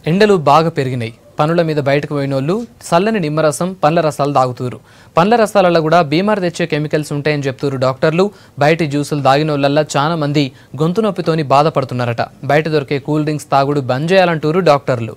ఎండలు బాగా పెరిగినాయి. పనుల మీద బయటకు పోయినోళ్ళు చల్లని నిమ్మరసం, పండ్ల రసాలు తాగుతురు. పండ్ల రసాలలో కూడా బీమార్ తెచ్చే కెమికల్స్ ఉంటాయని చెప్తున్నారు డాక్టర్లు. బయట జ్యూసులు తాగినోళ్ళల్లా చాలా మంది గొంతు నొప్పితోని బాధపడుతున్నారట. బయట దొరికే కూల్ డ్రింక్స్ తాగుడు బంద్ చేయాలంటారు డాక్టర్లు.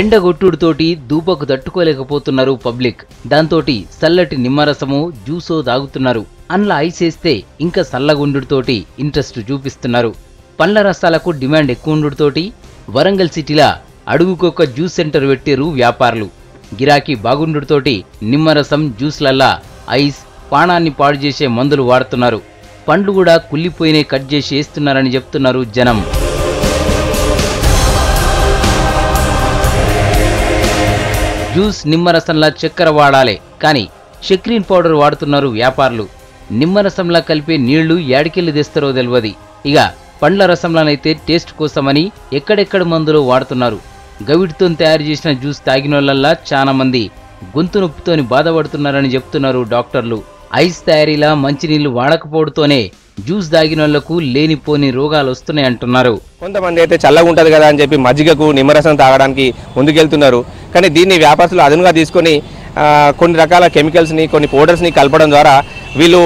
ఎండగొట్టుడుతోటి దూపకు తట్టుకోలేకపోతున్నారు పబ్లిక్. దాంతోటి చల్లటి నిమ్మరసము, జ్యూసో తాగుతున్నారు. అందులో ఐసేస్తే ఇంకా చల్లగుండుతోటి ఇంట్రెస్ట్ చూపిస్తున్నారు. పండ్ల రసాలకు డిమాండ్ ఎక్కువ ఉండుతోటి వరంగల్ సిటీలా అడుగుకొక జ్యూస్ సెంటర్ పెట్టారు వ్యాపారులు. గిరాకీ బాగుండుతోటి నిమ్మరసం, జ్యూస్లల్లా ఐస్, పానాన్ని పాడు చేసే మందులు వాడుతున్నారు. పండ్లు కూడా కుళ్ళిపోయినే కట్ చేసి వేస్తున్నారని చెప్తున్నారు జనం. జ్యూస్ నిమ్మరసంలా చక్కెర వాడాలి, కానీ షక్రీన్ పౌడర్ వాడుతున్నారు వ్యాపారులు. నిమ్మరసంలా కలిపే నీళ్లు యాడికెళ్ళి తెస్తారో తెలియదు. ఇక పండ్ల రసంలోనైతే టేస్ట్ కోసమని ఎక్కడెక్కడ మందులు వాడుతున్నారు. గవిటితో తయారు చేసిన జ్యూస్ తాగినోళ్ళల్లా చాలా మంది గొంతు నొప్పితోని బాధపడుతున్నారని చెప్తున్నారు డాక్టర్లు. ఐస్ తయారీలా మంచినీళ్లు వాడకపోవడంతోనే జ్యూస్ తాగినోళ్లకు లేనిపోని రోగాలు వస్తున్నాయి అంటున్నారు. కొంతమంది అయితే చల్లగా ఉంటుంది కదా అని చెప్పి మజ్జిగకు నిమ్మరసం తాగడానికి ముందుకెళ్తున్నారు. కానీ దీన్ని వ్యాపారస్తులు అదునుగా తీసుకొని కొన్ని రకాల కెమికల్స్ని, కొన్ని పౌడర్స్ని కలపడం ద్వారా వీళ్ళు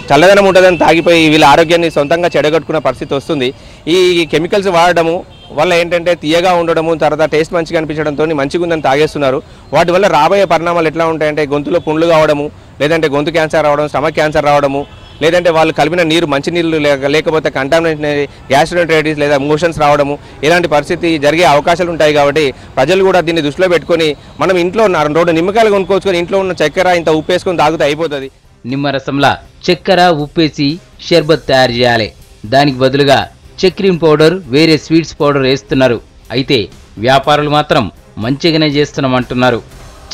చల్లదనం ఉంటుందని తాగిపోయి వీళ్ళ ఆరోగ్యాన్ని సొంతంగా చెడగొట్టుకున్న పరిస్థితి వస్తుంది. ఈ కెమికల్స్ వాడడము వల్ల ఏంటంటే తీయగా ఉండడము, తర్వాత టేస్ట్ మంచిగా అనిపించడంతో మంచిగా ఉందని తాగేస్తున్నారు. వాటి వల్ల రాబోయే పరిణామాలు ఎట్లా ఉంటాయంటే గొంతులో పుండ్లు కావడము, లేదంటే గొంతు క్యాన్సర్ రావడం, స్టమక్ క్యాన్సర్ రావడము, లేదంటే వాళ్ళు కలిపిన నీరు మంచి నీళ్ళు లేకపోతే కంటామినేషన్, గ్యాస్ట్రోఎంటరైటిస్ లేదా మోషన్స్ రావడము, ఇలాంటి పరిస్థితి జరిగే అవకాశాలు ఉంటాయి. కాబట్టి ప్రజలు కూడా దీన్ని దృష్టిలో పెట్టుకొని మనం ఇంట్లో 2 నిమ్మకాయలు కొనుక్కోవచ్చుకొని ఇంట్లో ఉన్న చక్కెర ఇంత ఉప్పు వేసుకొని తాగితే అయిపోతుంది. నిమ్మరసంలా చక్కెర, ఉప్పేసి షర్బత్ తయారు చేయాలి. దానికి బదులుగా చక్రీన్ పౌడర్, వేరే స్వీట్స్ పౌడర్ వేస్తున్నారు. అయితే వ్యాపారులు మాత్రం మంచిగానే చేస్తున్నామంటున్నారు.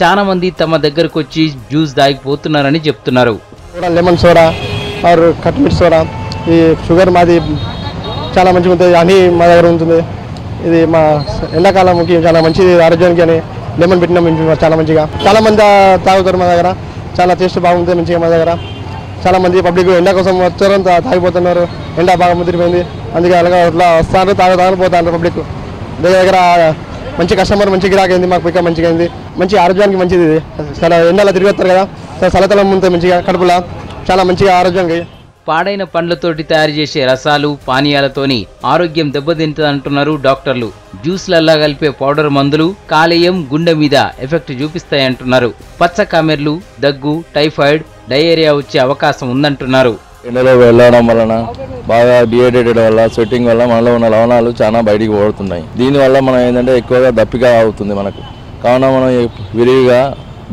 చాలా మంది తమ దగ్గరకు వచ్చి జ్యూస్ దాగిపోతున్నారని చెప్తున్నారు. లెమన్ సోడా ఆర్ కట్మిట్ సోడా, ఈ షుగర్ మాది చాలా మంచిగా ఉంటుంది. హనీ మా దగ్గర ఉంటుంది. ఇది మా ఎండాకాలంకి చాలా మంచిది ఆరోగ్యానికి అని లెమన్ పెట్టినాం చాలా మంచిగా. చాలా మంది తాగుతారు మా దగ్గర. చాలా టేస్ట్ బాగుంటుంది మంచిగా మా దగ్గర. చాలా మంది పబ్లిక్ ఎండ కోసం వచ్చారు, తాగిపోతున్నారు. ఎండ బాగా ముదిరిపోయింది, అందుకే అలాగా అట్లా వస్తారు, తాగుతారు పోతారు పబ్లిక్. దగ్గర మంచి కస్టమర్, మంచి గిరాకైంది, మాకు పిక్క మంచిగా అయింది. మంచి ఆరోగ్యానికి మంచిది. ఇది చాలా ఎండలో తిరిగి వస్తారు కదా, చల్లతలం ఉంటుంది మంచిగా కడుపులా, చాలా మంచిగా ఆరోగ్యంగా. పాడైన పండ్లతోటి తయారు చేసే రసాలు, పానీయాలతోని ఆరోగ్యం దెబ్బతింటుందంటున్నారు డాక్టర్లు. జ్యూస్లల్లా కలిపే పౌడర్ మందులు కాలేయం, గుండె మీద ఎఫెక్ట్ చూపిస్తాయంటున్నారు. పచ్చ కామెర్లు, దగ్గు, టైఫాయిడ్, డయేరియా వచ్చే అవకాశం ఉందంటున్నారు. ఎండలో వెళ్ళడం వలన, బాగా డిహైడ్రేటెడ్ వల్ల, స్వెట్టింగ్ వల్ల మనలో ఉన్న లవణాలు చాలా బయటికి పోతున్నాయి. దీనివల్ల మనం ఏంటంటే ఎక్కువగా దప్పిక అవుతుంది మనకు. కావున మనం విరివిగా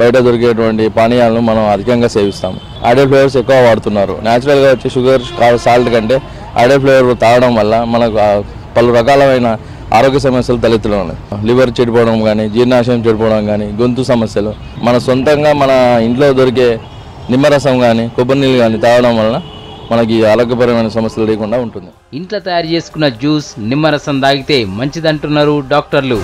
బయట దొరికేటువంటి పానీయాలను మనం అధికంగా సేవిస్తాము. యాడెడ్ ఫ్లేవర్స్ ఎక్కువ వాడుతున్నారు. న్యాచురల్గా వచ్చే షుగర్, సాల్ట్ కంటే యాడెడ్ ఫ్లేవర్ తాగడం వల్ల మనకు పలు రకాలమైన ఆరోగ్య సమస్యలు తలెత్తడం ఉన్నాయి. లివర్ చెడిపోవడం కానీ, జీర్ణాశయం చెడిపోవడం కానీ, గొంతు సమస్యలు. మన సొంతంగా మన ఇంట్లో దొరికే నిమ్మరసం కానీ, కొబ్బరి నీళ్ళు కానీ తాగడం వలన మనకి ఆరోగ్యపరమైన సమస్యలు లేకుండా ఉంటుంది. ఇంట్లో తయారు చేసుకున్న జ్యూస్, నిమ్మరసం తాగితే మంచిదంటున్నారు డాక్టర్లు.